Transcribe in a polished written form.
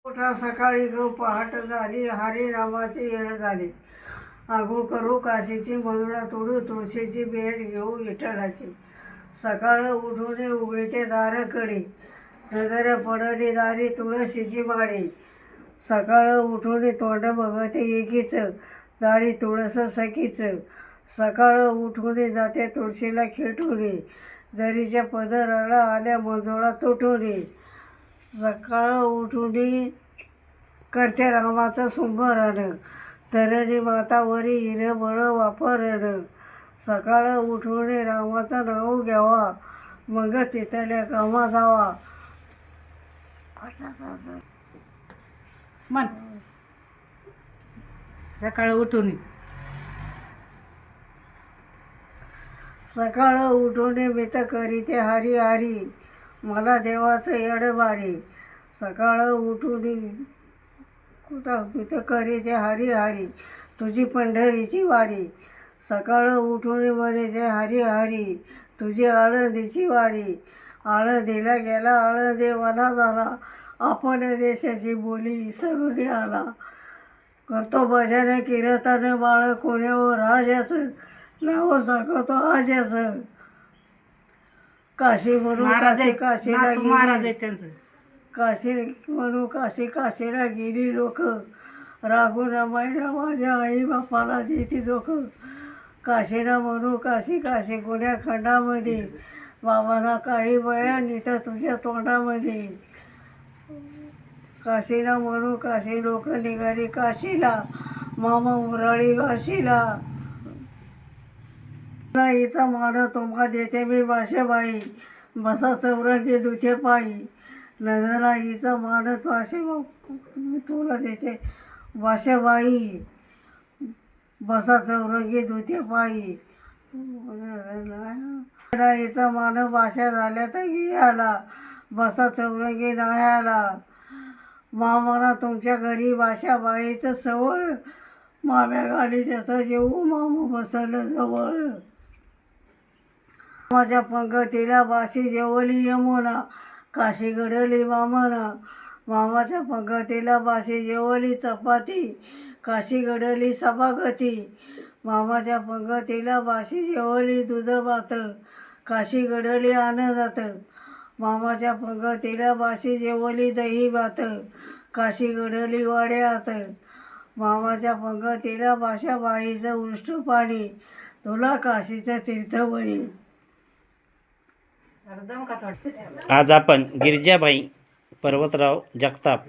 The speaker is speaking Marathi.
उठा सकाळी गो पहाट झाली, हरिनामाची येळ झाली. आंघोळ करू काशीची, मंजुळा तोडू तुळशीची, भेट घेऊ विठ्ठलाची. सकाळ उठून उघडते दारकडी, नजर पडली दारी तुळशीची माळी. सकाळ उठून तोंड बघते एकीच, दारी तुळस सखीच. सकाळ उठून जाते तुळशीला खेटून, जरीच्या पदराला आल्या मंजुळा तुटून. सकाळ उठून करते रामाचं सुंभरण, धरणी मातावरी हिरबळ वापरण. सकाळ उठून रामाचं नाव घ्यावा, मग तिथल्या कामा जावा. मन सकाळ उठून सकाळ उठून मी तर करीते हरी हरी, मला देवाचं येडबारी. सकाळ उठून कुठं मी तर करीते हरी हरी, तुझी पंढरीची वारी. सकाळ उठून म्हणते हरी हरी, तुझी आळंदीची वारी. आळंदीला गेला आळंदीवाला झाला, आपण देशाची बोली विसरून आला. करतो भजन कीर्तन बाळ कोण्यावर राजाचं, नाव सांगतो आज्याचं. काशी म्हणून काशी काशीला महाराज गेली, आहे त्यांचं. काशी म्हणून काशी काशीला गेली लोक, रागून मायना माझ्या आई बापाला देती जोख. काशीला म्हणू काशी काशी गुन्ह्या खंडामध्ये, बाबांना काही बयान तर तुझ्या तोंडामध्ये. काशीला म्हणू काशी लोक निघाली काशीला, मामा उराळी वाशीला. हिचा मान तुम्हा देते मी भाषेबाई, बसा चौरंगी दुथे पायी. नंदना हिचा मान मी तुला देते भाषेबाई, बसा चौरंगी दुथे पायी. हिचा मान भाषा झाल्या तर घ्यायला, बसा चौरंगी नाह्याला. मामाला तुमच्या घरी भाषाबाईचं सवळ, माम्या गाली त्याचा जेऊ मामा बसलं जवळ. माझ्या पंगतीला बाशी जेवली यमुना, काशी घडली मामाना. मामाच्या पंगतीला बाशी जेवली चपाती, काशी घडली सभागती. मामाच्या पंगतीला बाशी जेवली दूध भात, काशी घडली आनंदात. मामाच्या पंगतीला बाशी जेवली दही भात, काशी घडली वाड्यात. मामाच्या पंगतीला भाषाबाईचं उष्ट पाणी, तुला काशीचं तीर्थवरी. दम का थोडं. आज आपण गिरिजाबाई पर्वतराव जगताप